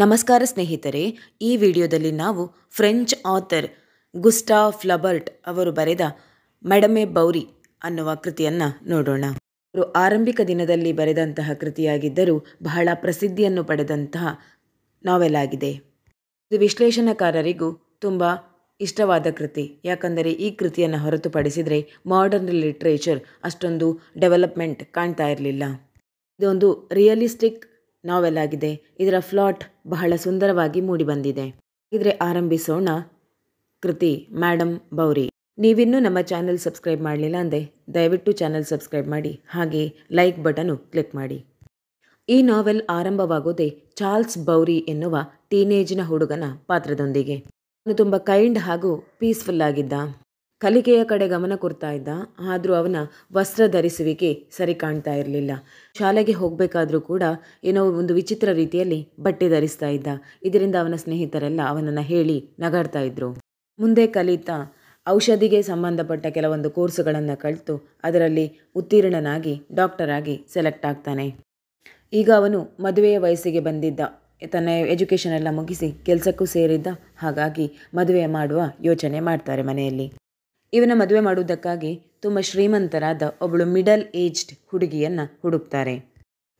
ನಮಸ್ಕಾರ ಸ್ನೇಹಿತರೆ, ಈ ವಿಡಿಯೋದಲ್ಲಿ ನಾವು ಫ್ರೆಂಚ್ ಆಥರ್ ಗುಸ್ಟಾವ್ ಫ್ಲಬರ್ಟ್ ಅವರು ಬರೆದ ಮೇಡಮೆ ಬೌರಿ ಅನ್ನುವ ಕೃತಿಯನ್ನು ನೋಡೋಣ. ಅವರು ಆರಂಭಿಕ ದಿನದಲ್ಲಿ ಬರೆದಂತಹ ಕೃತಿಯಾಗಿದ್ದರೂ ಬಹಳ ಪ್ರಸಿದ್ಧಿಯನ್ನು ಪಡೆದಂತಹ ನಾವೆಲ್ ಆಗಿದೆ. ಇದು ವಿಶ್ಲೇಷಣಕಾರರಿಗೂ ತುಂಬ ಇಷ್ಟವಾದ ಕೃತಿ. ಯಾಕಂದರೆ ಈ ಕೃತಿಯನ್ನು ಹೊರತುಪಡಿಸಿದರೆ ಮಾಡರ್ನ್ ಲಿಟ್ರೇಚರ್ ಅಷ್ಟೊಂದು ಡೆವಲಪ್ಮೆಂಟ್ ಕಾಣ್ತಾ ಇರಲಿಲ್ಲ. ಇದೊಂದು ರಿಯಲಿಸ್ಟಿಕ್ ನಾವೆಲ್ ಆಗಿದೆ. ಇದರ ಫ್ಲಾಟ್ ಬಹಳ ಸುಂದರವಾಗಿ ಮೂಡಿಬಂದಿದೆ. ಹಾಗಿದ್ರೆ ಆರಂಭಿಸೋಣ ಕೃತಿ ಮೇಡಮ್ ಬೌರಿ. ನೀವಿನ್ನೂ ನಮ್ಮ ಚಾನೆಲ್ ಸಬ್ಸ್ಕ್ರೈಬ್ ಮಾಡಲಿಲ್ಲ ಅಂದರೆ ದಯವಿಟ್ಟು ಚಾನೆಲ್ ಸಬ್ಸ್ಕ್ರೈಬ್ ಮಾಡಿ, ಹಾಗೆ ಲೈಕ್ ಬಟನ್ನು ಕ್ಲಿಕ್ ಮಾಡಿ. ಈ ನಾವೆಲ್ ಆರಂಭವಾಗೋದೇ ಚಾರ್ಲ್ಸ್ ಬೌರಿ ಎನ್ನುವ ಟೀನೇಜಿನ ಹುಡುಗನ ಪಾತ್ರದೊಂದಿಗೆ. ಅವನು ತುಂಬ ಕೈಂಡ್ ಹಾಗೂ ಪೀಸ್ಫುಲ್ ಆಗಿದ್ದ. ಕಲಿಕೆಯ ಕಡೆ ಗಮನ ಕೊಡ್ತಾ ಇದ್ದ. ಆದರೂ ಅವನ ವಸ್ತ್ರ ಧರಿಸುವಿಕೆ ಸರಿ ಕಾಣ್ತಾ ಇರಲಿಲ್ಲ. ಶಾಲೆಗೆ ಹೋಗಬೇಕಾದ್ರೂ ಕೂಡ ಏನೋ ಒಂದು ವಿಚಿತ್ರ ರೀತಿಯಲ್ಲಿ ಬಟ್ಟೆ ಧರಿಸ್ತಾ ಇದ್ದ. ಇದರಿಂದ ಅವನ ಸ್ನೇಹಿತರೆಲ್ಲ ಅವನನ್ನು ಹೇಳಿ ನಗಾಡ್ತಾ ಇದ್ರು. ಮುಂದೆ ಕಲಿತಾ ಔಷಧಿಗೆ ಸಂಬಂಧಪಟ್ಟ ಕೆಲವೊಂದು ಕೋರ್ಸುಗಳನ್ನು ಕಲಿತು ಅದರಲ್ಲಿ ಉತ್ತೀರ್ಣನಾಗಿ ಡಾಕ್ಟರ್ ಆಗಿ ಸೆಲೆಕ್ಟ್ ಆಗ್ತಾನೆ. ಈಗ ಅವನು ಮದುವೆಯ ವಯಸ್ಸಿಗೆ ಬಂದಿದ್ದ. ತನ್ನ ಎಜುಕೇಷನ್ ಎಲ್ಲ ಮುಗಿಸಿ ಕೆಲಸಕ್ಕೂ ಸೇರಿದ್ದ. ಹಾಗಾಗಿ ಮದುವೆ ಮಾಡುವ ಯೋಚನೆ ಮಾಡ್ತಾರೆ ಮನೆಯಲ್ಲಿ. ಇವನ ಮದುವೆ ಮಾಡುವುದಕ್ಕಾಗಿ ತುಂಬ ಶ್ರೀಮಂತರಾದ ಒಬ್ಬಳು ಮಿಡಲ್ ಏಜ್ಡ್ ಹುಡುಗಿಯನ್ನು ಹುಡುಕ್ತಾರೆ.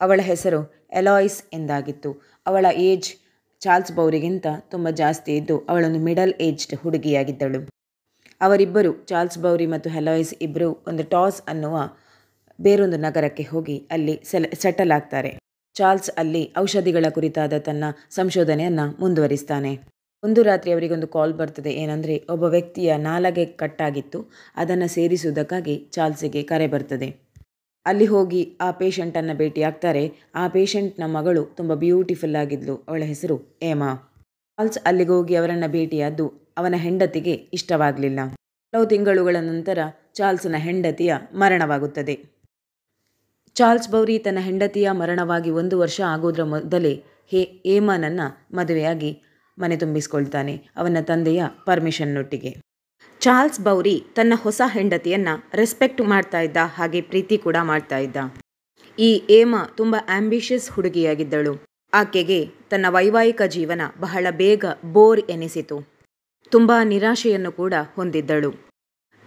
ಅವಳ ಹೆಸರು ಎಲಾಯ್ಸ್ ಎಂದಾಗಿತ್ತು. ಅವಳ ಏಜ್ ಚಾರ್ಲ್ಸ್ ಬೌರಿಗಿಂತ ತುಂಬ ಜಾಸ್ತಿ ಇದ್ದು ಅವಳೊಂದು ಮಿಡಲ್ ಏಜ್ಡ್ ಹುಡುಗಿಯಾಗಿದ್ದಳು. ಅವರಿಬ್ಬರು, ಚಾರ್ಲ್ಸ್ ಬೌರಿ ಮತ್ತು ಎಲಾಯ್ಸ್ ಇಬ್ಬರು, ಒಂದು ಟಾಸ್ ಅನ್ನುವ ಬೇರೊಂದು ನಗರಕ್ಕೆ ಹೋಗಿ ಅಲ್ಲಿ ಸೆಟಲ್ ಆಗ್ತಾರೆ. ಚಾರ್ಲ್ಸ್ ಅಲ್ಲಿ ಔಷಧಿಗಳ ಕುರಿತಾದ ತನ್ನ ಸಂಶೋಧನೆಯನ್ನು ಮುಂದುವರಿಸ್ತಾನೆ. ಒಂದು ರಾತ್ರಿ ಅವರಿಗೊಂದು ಕಾಲ್ ಬರ್ತದೆ. ಏನಂದರೆ, ಒಬ್ಬ ವ್ಯಕ್ತಿಯ ನಾಲಗೆ ಕಟ್ಟಾಗಿತ್ತು, ಅದನ್ನು ಸೇರಿಸುವುದಕ್ಕಾಗಿ ಚಾರ್ಲ್ಸಿಗೆ ಕರೆ ಬರ್ತದೆ. ಅಲ್ಲಿ ಹೋಗಿ ಆ ಪೇಷಂಟನ್ನು ಭೇಟಿಯಾಗ್ತಾರೆ. ಆ ಪೇಷಂಟ್ನ ಮಗಳು ತುಂಬ ಬ್ಯೂಟಿಫುಲ್ ಆಗಿದ್ಲು. ಅವಳ ಹೆಸರು ಏಮಾ. ಚಾರ್ಲ್ಸ್ ಅಲ್ಲಿಗೆ ಹೋಗಿ ಅವರನ್ನು ಭೇಟಿಯಾದ್ದು ಅವನ ಹೆಂಡತಿಗೆ ಇಷ್ಟವಾಗಲಿಲ್ಲ. ಕೆಲವು ತಿಂಗಳುಗಳ ನಂತರ ಚಾರ್ಲ್ಸ್ನ ಹೆಂಡತಿಯ ಮರಣವಾಗುತ್ತದೆ. ಚಾರ್ಲ್ಸ್ ಬೌರಿ ತನ್ನ ಹೆಂಡತಿಯ ಮರಣವಾಗಿ 1 ವರ್ಷ ಆಗೋದ್ರ ಮೊದಲೇ ಏಮಾನನ್ನು ಮದುವೆಯಾಗಿ ಮನೆ ತುಂಬಿಸ್ಕೊಳ್ತಾನೆ, ಅವನ ತಂದೆಯ ಪರ್ಮಿಷನ್ನೊಟ್ಟಿಗೆ. ಚಾರ್ಲ್ಸ್ ಬೌರಿ ತನ್ನ ಹೊಸ ಹೆಂಡತಿಯನ್ನು ರೆಸ್ಪೆಕ್ಟ್ ಮಾಡ್ತಾ ಇದ್ದ, ಹಾಗೆ ಪ್ರೀತಿ ಕೂಡ ಮಾಡ್ತಾ ಇದ್ದ. ಈ ಏಮಾ ತುಂಬ ಆಂಬಿಷಿಯಸ್ ಹುಡುಗಿಯಾಗಿದ್ದಳು. ಆಕೆಗೆ ತನ್ನ ವೈವಾಹಿಕ ಜೀವನ ಬಹಳ ಬೇಗ ಬೋರ್ ಎನಿಸಿತು. ತುಂಬ ನಿರಾಶೆಯನ್ನು ಕೂಡ ಹೊಂದಿದ್ದಳು.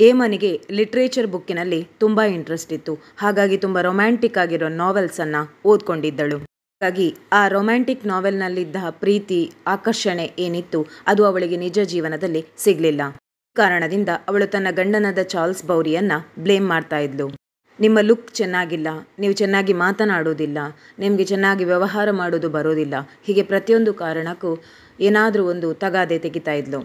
ಏಮನಿಗೆ ಲಿಟ್ರೇಚರ್ ಬುಕ್ಕಿನಲ್ಲಿ ತುಂಬ ಇಂಟ್ರೆಸ್ಟ್ ಇತ್ತು. ಹಾಗಾಗಿ ತುಂಬ ರೊಮ್ಯಾಂಟಿಕ್ ಆಗಿರೋ ನಾವೆಲ್ಸನ್ನು ಓದ್ಕೊಂಡಿದ್ದಳು. ಹಾಗಾಗಿ ಆ ರೊಮ್ಯಾಂಟಿಕ್ ನಾವೆಲ್ನಲ್ಲಿದ್ದ ಪ್ರೀತಿ, ಆಕರ್ಷಣೆ ಏನಿತ್ತು ಅದು ಅವಳಿಗೆ ನಿಜ ಜೀವನದಲ್ಲಿ ಸಿಗಲಿಲ್ಲ. ಕಾರಣದಿಂದ ಅವಳು ತನ್ನ ಗಂಡನಾದ ಚಾರ್ಲ್ಸ್ ಬೌರಿಯನ್ನು ಬ್ಲೇಮ್ ಮಾಡ್ತಾ ಇದ್ಲು. ನಿಮ್ಮ ಲುಕ್ ಚೆನ್ನಾಗಿಲ್ಲ, ನೀವು ಚೆನ್ನಾಗಿ ಮಾತನಾಡೋದಿಲ್ಲ, ನಿಮಗೆ ಚೆನ್ನಾಗಿ ವ್ಯವಹಾರ ಮಾಡೋದು ಬರೋದಿಲ್ಲ, ಹೀಗೆ ಪ್ರತಿಯೊಂದು ಕಾರಣಕ್ಕೂ ಏನಾದರೂ ಒಂದು ತಗಾದೆ ತೆಗಿತಾ ಇದ್ಲು.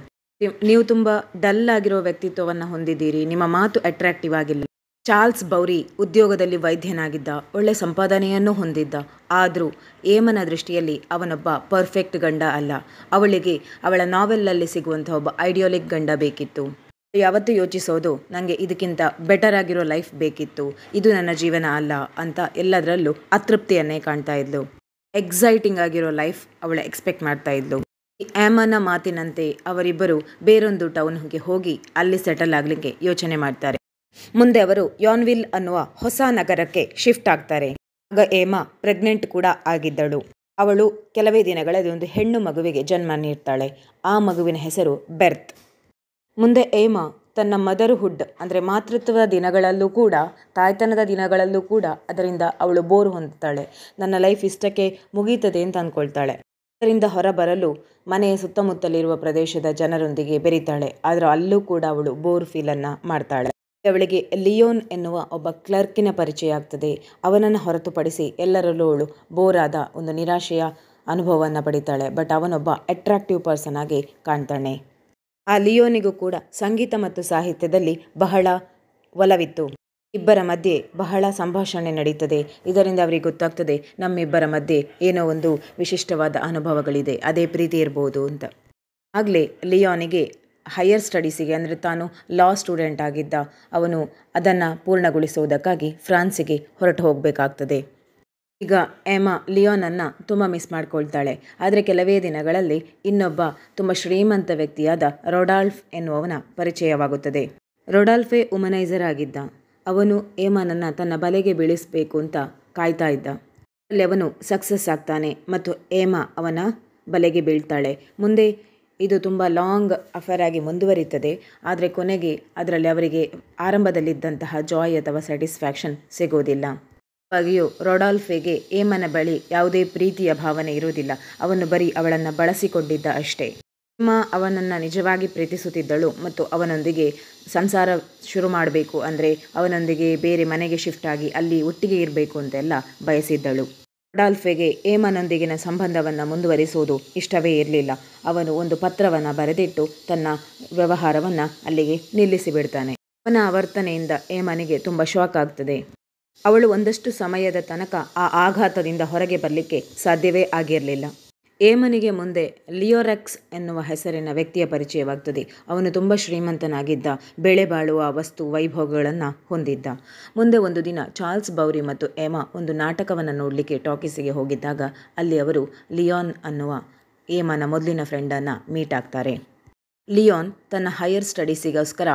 ನೀವು ತುಂಬ ಡಲ್ ಆಗಿರೋ ವ್ಯಕ್ತಿತ್ವವನ್ನು ಹೊಂದಿದ್ದೀರಿ, ನಿಮ್ಮ ಮಾತು ಅಟ್ರಾಕ್ಟಿವ್ ಆಗಿಲ್ಲ. ಚಾರ್ಲ್ಸ್ ಬೌರಿ ಉದ್ಯೋಗದಲ್ಲಿ ವೈದ್ಯನಾಗಿದ್ದ, ಒಳ್ಳೆ ಸಂಪಾದನೆಯನ್ನು ಹೊಂದಿದ್ದ. ಆದರೂ ಏಮನ ದೃಷ್ಟಿಯಲ್ಲಿ ಅವನೊಬ್ಬ ಪರ್ಫೆಕ್ಟ್ ಗಂಡ ಅಲ್ಲ. ಅವಳಿಗೆ ಅವಳ ನಾವೆಲ್ಲಲ್ಲಿ ಸಿಗುವಂಥ ಒಬ್ಬ ಐಡಿಯಾಲಿಕ್ ಗಂಡ ಬೇಕಿತ್ತು. ಯಾವತ್ತೂ ಯೋಚಿಸೋದು, ನನಗೆ ಇದಕ್ಕಿಂತ ಬೆಟರ್ ಆಗಿರೋ ಲೈಫ್ ಬೇಕಿತ್ತು, ಇದು ನನ್ನ ಜೀವನ ಅಲ್ಲ ಅಂತ ಎಲ್ಲದರಲ್ಲೂ ಅತೃಪ್ತಿಯನ್ನೇ ಕಾಣ್ತಾ ಇದ್ಲು. ಎಕ್ಸೈಟಿಂಗ್ ಆಗಿರೋ ಲೈಫ್ ಅವಳು ಎಕ್ಸ್ಪೆಕ್ಟ್ ಮಾಡ್ತಾ ಇದ್ಲು. ಏಮನ ಮಾತಿನಂತೆ ಅವರಿಬ್ಬರು ಬೇರೊಂದು ಟೌನ್ಗೆ ಹೋಗಿ ಅಲ್ಲಿ ಸೆಟಲ್ ಆಗಲಿಕ್ಕೆ ಯೋಚನೆ ಮಾಡ್ತಾರೆ. ಮುಂದೆ ಅವರು ಯಾನ್ವಿಲ್ ಅನ್ನುವ ಹೊಸ ನಗರಕ್ಕೆ ಶಿಫ್ಟ್ ಆಗ್ತಾರೆ. ಆಗ ಏಮಾ ಪ್ರೆಗ್ನೆಂಟ್ ಕೂಡ ಆಗಿದ್ದಳು. ಅವಳು ಕೆಲವೇ ದಿನಗಳಲ್ಲಿ ಒಂದು ಹೆಣ್ಣು ಮಗುವಿಗೆ ಜನ್ಮ ನೀಡ್ತಾಳೆ. ಆ ಮಗುವಿನ ಹೆಸರು ಬೆರ್ತ್. ಮುಂದೆ ಏಮಾ ತನ್ನ ಮದರ್ಹುಡ್ ಅಂದರೆ ಮಾತೃತ್ವದ ದಿನಗಳಲ್ಲೂ ಕೂಡ, ತಾಯ್ತನದ ದಿನಗಳಲ್ಲೂ ಕೂಡ ಅದರಿಂದ ಅವಳು ಬೋರ್ ಹೊಂದುತ್ತಾಳೆ. ನನ್ನ ಲೈಫ್ ಇಷ್ಟಕ್ಕೆ ಮುಗೀತದೆ ಅಂತ ಅಂದ್ಕೊಳ್ತಾಳೆ. ಅದರಿಂದ ಹೊರಬರಲು ಮನೆಯ ಸುತ್ತಮುತ್ತಲಿರುವ ಪ್ರದೇಶದ ಜನರೊಂದಿಗೆ ಬೆರೀತಾಳೆ. ಆದರೆ ಅಲ್ಲೂ ಕೂಡ ಅವಳು ಬೋರ್ ಫೀಲನ್ನು ಮಾಡ್ತಾಳೆ. ಅವಳಿಗೆ ಲಿಯೋನ್ ಎನ್ನುವ ಒಬ್ಬ ಕ್ಲರ್ಕಿನ ಪರಿಚಯ ಆಗ್ತದೆ. ಅವನನ್ನು ಹೊರತುಪಡಿಸಿ ಎಲ್ಲರಲ್ಲೂ ಅವಳು ಬೋರಾದ ಒಂದು ನಿರಾಶೆಯ ಅನುಭವವನ್ನು ಪಡಿತಾಳೆ. ಬಟ್ ಅವನೊಬ್ಬ ಅಟ್ರಾಕ್ಟಿವ್ ಪರ್ಸನ್ ಆಗಿ ಕಾಣ್ತಾನೆ. ಆ ಲಿಯೋನಿಗೂ ಕೂಡ ಸಂಗೀತ ಮತ್ತು ಸಾಹಿತ್ಯದಲ್ಲಿ ಬಹಳ ಒಲವಿತ್ತು. ಇಬ್ಬರ ಮಧ್ಯೆ ಬಹಳ ಸಂಭಾಷಣೆ ನಡೀತದೆ. ಇದರಿಂದ ಅವರಿಗೆ ಗೊತ್ತಾಗ್ತದೆ, ನಮ್ಮಿಬ್ಬರ ಮಧ್ಯೆ ಏನೋ ಒಂದು ವಿಶಿಷ್ಟವಾದ ಅನುಭವಗಳಿದೆ, ಅದೇ ಪ್ರೀತಿ ಇರ್ಬೋದು ಅಂತ. ಆಗಲೇ ಲಿಯೋನಿಗೆ ಹೈಯರ್ ಸ್ಟಡೀಸಿಗೆ, ಅಂದರೆ ತಾನು ಲಾ ಸ್ಟೂಡೆಂಟ್ ಆಗಿದ್ದ, ಅವನು ಅದನ್ನು ಪೂರ್ಣಗೊಳಿಸುವುದಕ್ಕಾಗಿ ಫ್ರಾನ್ಸಿಗೆ ಹೊರಟು ಹೋಗಬೇಕಾಗ್ತದೆ. ಈಗ ಏಮಾ ಲಿಯೋನನ್ನು ತುಂಬ ಮಿಸ್ ಮಾಡ್ಕೊಳ್ತಾಳೆ. ಆದರೆ ಕೆಲವೇ ದಿನಗಳಲ್ಲಿ ಇನ್ನೊಬ್ಬ ತುಂಬ ಶ್ರೀಮಂತ ವ್ಯಕ್ತಿಯಾದ ರೊಡಾಲ್ಫ್ ಎನ್ನುವವನ ಪರಿಚಯವಾಗುತ್ತದೆ. ರೊಡಾಲ್ಫೆ ವುಮನೈಸರ್ ಆಗಿದ್ದ. ಅವನು ಏಮಾನನ್ನು ತನ್ನ ಬಲೆಗೆ ಬೀಳಿಸಬೇಕು ಅಂತ ಕಾಯ್ತಾ ಇದ್ದ. ಅಲ್ಲಿ ಅವನು ಸಕ್ಸಸ್ ಆಗ್ತಾನೆ ಮತ್ತು ಏಮಾ ಅವನ ಬಲೆಗೆ ಬೀಳ್ತಾಳೆ. ಮುಂದೆ ಇದು ತುಂಬ ಲಾಂಗ್ ಅಫೇರ್ ಆಗಿ ಮುಂದುವರಿಯುತ್ತದೆ. ಆದರೆ ಕೊನೆಗೆ ಅದರಲ್ಲಿ ಅವರಿಗೆ ಆರಂಭದಲ್ಲಿದ್ದಂತಹ ಜಾಯ್ ಅಥವಾ ಸ್ಯಾಟಿಸ್ಫ್ಯಾಕ್ಷನ್ ಸಿಗೋದಿಲ್ಲ. ಹಾಗೆಯೂ ರೊಡಾಲ್ಫೆಗೆ ಏಮನ ಬಳಿ ಯಾವುದೇ ಪ್ರೀತಿಯ ಭಾವನೆ ಇರುವುದಿಲ್ಲ. ಅವನು ಬರೀ ಅವಳನ್ನು ಬಳಸಿಕೊಂಡಿದ್ದ ಅಷ್ಟೇ. ಏಮ ಅವನನ್ನು ನಿಜವಾಗಿ ಪ್ರೀತಿಸುತ್ತಿದ್ದಳು ಮತ್ತು ಅವನೊಂದಿಗೆ ಸಂಸಾರ ಶುರು ಮಾಡಬೇಕು, ಅಂದರೆ ಅವನೊಂದಿಗೆ ಬೇರೆ ಮನೆಗೆ ಶಿಫ್ಟ್ ಆಗಿ ಅಲ್ಲಿ ಒಟ್ಟಿಗೆ ಇರಬೇಕು ಅಂತೆಲ್ಲ ಬಯಸಿದ್ದಳು. ರೊಡಾಲ್ಫೆಗೆ ಏಮನೊಂದಿಗಿನ ಸಂಬಂಧವನ್ನು ಮುಂದುವರಿಸುವುದು ಇಷ್ಟವೇ ಇರಲಿಲ್ಲ. ಅವನು ಒಂದು ಪತ್ರವನ್ನು ಬರೆದಿಟ್ಟು ತನ್ನ ವ್ಯವಹಾರವನ್ನು ಅಲ್ಲಿಗೆ ನಿಲ್ಲಿಸಿಬಿಡ್ತಾನೆ. ಅವನ ವರ್ತನೆಯಿಂದ ಏಮನಿಗೆ ತುಂಬ ಶಾಕ್ ಆಗ್ತದೆ. ಅವಳು ಒಂದಷ್ಟು ಸಮಯದ ತನಕ ಆ ಆಘಾತದಿಂದ ಹೊರಗೆ ಬರಲಿಕ್ಕೆ ಸಾಧ್ಯವೇ ಆಗಿರಲಿಲ್ಲ. ಏಮನಿಗೆ ಮುಂದೆ ಲಿಯೋರೆಕ್ಸ್ ಎನ್ನುವ ಹೆಸರಿನ ವ್ಯಕ್ತಿಯ ಪರಿಚಯವಾಗ್ತದೆ. ಅವನು ತುಂಬ ಶ್ರೀಮಂತನಾಗಿದ್ದ, ಬೆಳೆ ಬಾಳುವ ವಸ್ತು ವೈಭವಗಳನ್ನು ಹೊಂದಿದ್ದ. ಮುಂದೆ ಒಂದು ದಿನ ಚಾರ್ಲ್ಸ್ ಬೌರಿ ಮತ್ತು ಏಮ ಒಂದು ನಾಟಕವನ್ನು ನೋಡಲಿಕ್ಕೆ ಟಾಕೀಸಿಗೆ ಹೋಗಿದ್ದಾಗ ಅಲ್ಲಿ ಅವರು ಲಿಯಾನ್ ಅನ್ನುವ ಏಮನ ಮೊದಲಿನ ಫ್ರೆಂಡನ್ನು ಮೀಟ್ ಆಗ್ತಾರೆ. ಲಿಯಾನ್ ತನ್ನ ಹೈಯರ್ ಸ್ಟಡೀಸಿಗೋಸ್ಕರ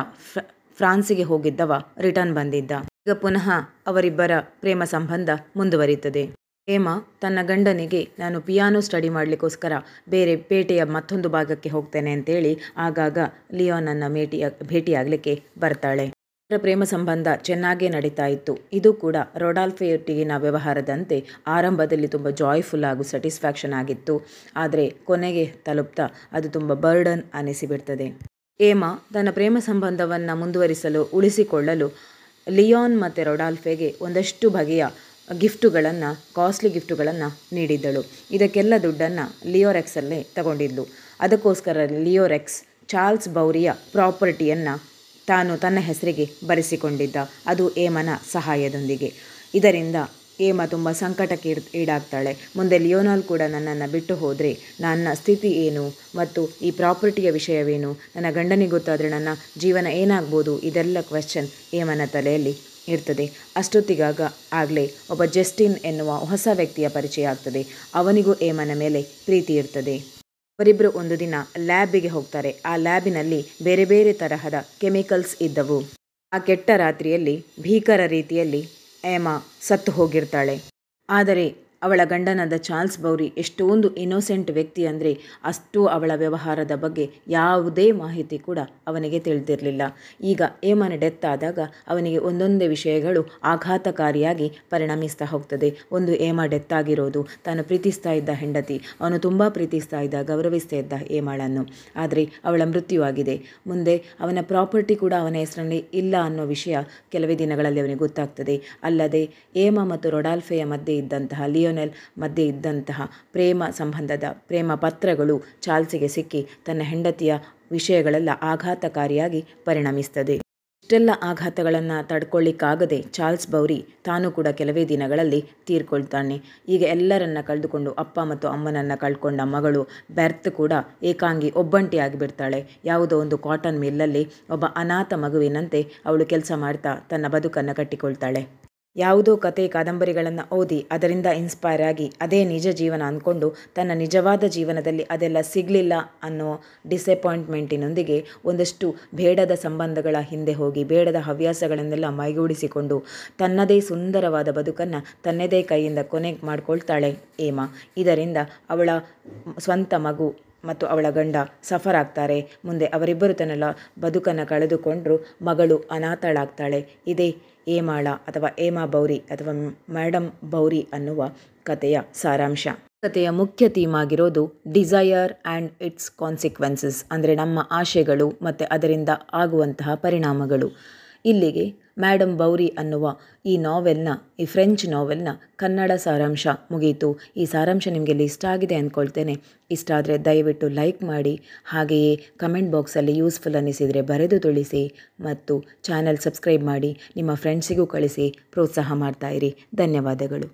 ಫ್ರಾನ್ಸಿಗೆ ಹೋಗಿದ್ದವ ರಿಟರ್ನ್ ಬಂದಿದ್ದ. ಈಗ ಪುನಃ ಅವರಿಬ್ಬರ ಪ್ರೇಮ ಸಂಬಂಧ ಮುಂದುವರಿಯುತ್ತದೆ. ಏಮ ತನ್ನ ಗಂಡನಿಗೆ ನಾನು ಪಿಯಾನೋ ಸ್ಟಡಿ ಮಾಡಲಿಕ್ಕೋಸ್ಕರ ಬೇರೆ ಪೇಟೆಯ ಮತ್ತೊಂದು ಭಾಗಕ್ಕೆ ಹೋಗ್ತೇನೆ ಅಂತೇಳಿ ಆಗಾಗ ಲಿಯಾನನ್ನು ಭೇಟಿಯಾಗಲಿಕ್ಕೆ ಬರ್ತಾಳೆ. ಅವರ ಪ್ರೇಮ ಸಂಬಂಧ ಚೆನ್ನಾಗೇ ನಡೀತಾ ಇತ್ತು. ಇದು ಕೂಡ ರೊಡಾಲ್ಫೆಯೊಟ್ಟಿಗಿನ ವ್ಯವಹಾರದಂತೆ ಆರಂಭದಲ್ಲಿ ತುಂಬ ಜಾಯ್ಫುಲ್ ಹಾಗೂ ಸ್ಯಾಟಿಸ್ಫ್ಯಾಕ್ಷನ್ ಆಗಿತ್ತು. ಆದರೆ ಕೊನೆಗೆ ತಲುಪ್ತಾ ಅದು ತುಂಬ ಬರ್ಡನ್ ಅನಿಸಿಬಿಡ್ತದೆ. ಏಮ ತನ್ನ ಪ್ರೇಮ ಸಂಬಂಧವನ್ನು ಮುಂದುವರಿಸಲು ಉಳಿಸಿಕೊಳ್ಳಲು ಲಿಯಾನ್ ಮತ್ತು ರೊಡಾಲ್ಫೆಗೆ ಒಂದಷ್ಟು ಬಗೆಯ ಗಿಫ್ಟುಗಳನ್ನು, ಕಾಸ್ಟ್ಲಿ ಗಿಫ್ಟುಗಳನ್ನು ನೀಡಿದ್ದಳು. ಇದಕ್ಕೆಲ್ಲ ದುಡ್ಡನ್ನು ಲಿಯೋರೆಕ್ಸಲ್ಲೇ ತಗೊಂಡಿದ್ಲು. ಅದಕ್ಕೋಸ್ಕರ ಲಿಯೋರೆಕ್ಸ್ ಚಾರ್ಲ್ಸ್ ಬೌರಿಯ ಪ್ರಾಪರ್ಟಿಯನ್ನು ತಾನು ತನ್ನ ಹೆಸರಿಗೆ ಬರೆಸಿಕೊಂಡಿದ್ದ, ಅದು ಏಮನ ಸಹಾಯದೊಂದಿಗೆ. ಇದರಿಂದ ಏಮ ತುಂಬ ಸಂಕಟಕ್ಕೆ ಈಡಾಗ್ತಾಳೆ. ಮುಂದೆ ಲಿಯೋನಾಲ್ ಕೂಡ ನನ್ನನ್ನು ಬಿಟ್ಟು ಹೋದರೆ ನನ್ನ ಸ್ಥಿತಿ ಏನು ಮತ್ತು ಈ ಪ್ರಾಪರ್ಟಿಯ ವಿಷಯವೇನು, ನನ್ನ ಗಂಡನಿಗೆ ಗೊತ್ತಾದರೆ ನನ್ನ ಜೀವನ ಏನಾಗ್ಬೋದು, ಇದೆಲ್ಲ ಕ್ವೆಶ್ಚನ್ ಏಮನ ತಲೆಯಲ್ಲಿ ಇರ್ತದೆ. ಆಗಲೇ ಒಬ್ಬ ಜಸ್ಟಿನ್ ಎನ್ನುವ ಹೊಸ ವ್ಯಕ್ತಿಯ ಪರಿಚಯ ಆಗ್ತದೆ. ಅವನಿಗೂ ಏಮನ ಮೇಲೆ ಪ್ರೀತಿ ಇರ್ತದೆ. ಅವರಿಬ್ಬರು ಒಂದು ದಿನ ಲ್ಯಾಬಿಗೆ ಹೋಗ್ತಾರೆ. ಆ ಲ್ಯಾಬಿನಲ್ಲಿ ಬೇರೆ ಬೇರೆ ತರಹದ ಕೆಮಿಕಲ್ಸ್ ಇದ್ದವು. ಆ ಕೆಟ್ಟ ರಾತ್ರಿಯಲ್ಲಿ ಭೀಕರ ರೀತಿಯಲ್ಲಿ ಏಮ ಸತ್ತು ಹೋಗಿರ್ತಾಳೆ. ಆದರೆ ಅವಳ ಗಂಡನಾದ ಚಾರ್ಲ್ಸ್ ಬೌರಿ ಎಷ್ಟೊಂದು ಇನ್ನೋಸೆಂಟ್ ವ್ಯಕ್ತಿ ಅಂದರೆ ಅಷ್ಟು ಅವಳ ವ್ಯವಹಾರದ ಬಗ್ಗೆ ಯಾವುದೇ ಮಾಹಿತಿ ಕೂಡ ಅವನಿಗೆ ತಿಳಿದಿರಲಿಲ್ಲ. ಈಗ ಏಮನ ಡೆತ್ ಆದಾಗ ಅವನಿಗೆ ಒಂದೊಂದೇ ವಿಷಯಗಳು ಆಘಾತಕಾರಿಯಾಗಿ ಪರಿಣಮಿಸ್ತಾ ಹೋಗ್ತದೆ. ಒಂದು ಏಮ ಡೆತ್ ಆಗಿರೋದು, ತಾನು ಪ್ರೀತಿಸ್ತಾ ಇದ್ದ ಹೆಂಡತಿ, ಅವನು ತುಂಬ ಪ್ರೀತಿಸ್ತಾ ಇದ್ದ, ಗೌರವಿಸ್ತಾ ಇದ್ದ ಏಮಳನ್ನು, ಆದರೆ ಅವಳ ಮೃತ್ಯುವಾಗಿದೆ. ಮುಂದೆ ಅವನ ಪ್ರಾಪರ್ಟಿ ಕೂಡ ಅವನ ಹೆಸರಲ್ಲಿ ಇಲ್ಲ ಅನ್ನೋ ವಿಷಯ ಕೆಲವೇ ದಿನಗಳಲ್ಲಿ ಅವನಿಗೆ ಗೊತ್ತಾಗ್ತದೆ. ಅಲ್ಲದೆ ಏಮ ಮತ್ತು ರೊಡಾಲ್ಫೆಯ ಮಧ್ಯೆ ಇದ್ದಂತಹ ಲಿಯೋನೆಲ್ ಮಧ್ಯೆ ಇದ್ದಂತಹ ಪ್ರೇಮ ಸಂಬಂಧದ ಪ್ರೇಮ ಪತ್ರಗಳು ಚಾರ್ಲ್ಸಿಗೆ ಸಿಕ್ಕಿ ತನ್ನ ಹೆಂಡತಿಯ ವಿಷಯಗಳೆಲ್ಲ ಆಘಾತಕಾರಿಯಾಗಿ ಪರಿಣಮಿಸ್ತದೆ. ಇಷ್ಟೆಲ್ಲ ಆಘಾತಗಳನ್ನು ತಡ್ಕೊಳ್ಳಿಕ್ಕಾಗದೆ ಚಾರ್ಲ್ಸ್ ಬೌರಿ ತಾನು ಕೂಡ ಕೆಲವೇ ದಿನಗಳಲ್ಲಿ ತೀರ್ಕೊಳ್ತಾನೆ. ಈಗ ಎಲ್ಲರನ್ನ ಕಳೆದುಕೊಂಡು ಅಪ್ಪ ಮತ್ತು ಅಮ್ಮನನ್ನು ಕಳ್ಕೊಂಡ ಮಗಳು ಬೆರ್ತ್ ಕೂಡ ಏಕಾಂಗಿ ಒಬ್ಬಂಟಿಯಾಗಿ ಬಿಡ್ತಾಳೆ. ಯಾವುದೋ ಒಂದು ಕಾಟನ್ ಮಿಲ್ಲಲ್ಲಿ ಒಬ್ಬ ಅನಾಥ ಮಗುವಿನಂತೆ ಅವಳು ಕೆಲಸ ಮಾಡ್ತಾ ತನ್ನ ಬದುಕನ್ನು ಕಟ್ಟಿಕೊಳ್ತಾಳೆ. ಯಾವುದೋ ಕತೆ ಕಾದಂಬರಿಗಳನ್ನು ಓದಿ ಅದರಿಂದ ಇನ್ಸ್ಪೈರ್ ಆಗಿ ಅದೇ ನಿಜ ಜೀವನ ಅಂದ್ಕೊಂಡು ತನ್ನ ನಿಜವಾದ ಜೀವನದಲ್ಲಿ ಅದೆಲ್ಲ ಸಿಗಲಿಲ್ಲ ಅನ್ನೋ ಡಿಸಪಾಯಿಂಟ್ಮೆಂಟಿನೊಂದಿಗೆ ಒಂದಷ್ಟು ಬೇಡದ ಸಂಬಂಧಗಳ ಹಿಂದೆ ಹೋಗಿ ಬೇಡದ ಹವ್ಯಾಸಗಳನ್ನೆಲ್ಲ ಮೈಗೂಡಿಸಿಕೊಂಡು ತನ್ನದೇ ಸುಂದರವಾದ ಬದುಕನ್ನು ತನ್ನದೇ ಕೈಯಿಂದ ಕೊನೆ ಮಾಡಿಕೊಳ್ತಾಳೆ ಏಮ. ಇದರಿಂದ ಅವಳ ಸ್ವಂತ ಮಗು ಮತ್ತು ಅವಳ ಗಂಡ ಸಫರ್ ಆಗ್ತಾರೆ. ಮುಂದೆ ಅವರಿಬ್ಬರು ತನ್ನೆಲ್ಲ ಬದುಕನ್ನು ಕಳೆದುಕೊಂಡರೂ ಮಗಳು ಅನಾಥಳಾಗ್ತಾಳೆ. ಇದೇ ಏಮಾಳ ಅಥವಾ ಏಮ ಬೌರಿ ಅಥವಾ ಮೇಡಮ್ ಬೌರಿ ಅನ್ನುವ ಕಥೆಯ ಸಾರಾಂಶ. ಕಥೆಯ ಮುಖ್ಯ ಥೀಮ್ ಆಗಿರೋದು ಡಿಸೈರ್ ಆ್ಯಂಡ್ ಇಟ್ಸ್ ಕಾನ್ಸಿಕ್ವೆನ್ಸಸ್, ಅಂದರೆ ನಮ್ಮ ಆಶೆಗಳು ಮತ್ತು ಅದರಿಂದ ಆಗುವಂತಹ ಪರಿಣಾಮಗಳು. ಇಲ್ಲಿಗೆ ಮೇಡಮ್ ಬೌರಿ ಅನ್ನುವ ಈ ಫ್ರೆಂಚ್ ನಾವೆಲ್ನ ಕನ್ನಡ ಸಾರಾಂಶ ಮುಗಿಯಿತು. ಈ ಸಾರಾಂಶ ನಿಮಗೆ ಇಷ್ಟ ಆಗಿದೆ ಅಂದ್ಕೊಳ್ತೇನೆ. ಇಷ್ಟ ಆದರೆ ದಯವಿಟ್ಟು ಲೈಕ್ ಮಾಡಿ, ಹಾಗೆಯೇ ಕಮೆಂಟ್ ಬಾಕ್ಸಲ್ಲಿ ಯೂಸ್ಫುಲ್ ಅನ್ನಿಸಿದರೆ ಬರೆದು ತಿಳಿಸಿ ಮತ್ತು ಚಾನಲ್ ಸಬ್ಸ್ಕ್ರೈಬ್ ಮಾಡಿ ನಿಮ್ಮ ಫ್ರೆಂಡ್ಸಿಗೂ ಕಳಿಸಿ ಪ್ರೋತ್ಸಾಹ ಮಾಡ್ತಾಯಿರಿ. ಧನ್ಯವಾದಗಳು.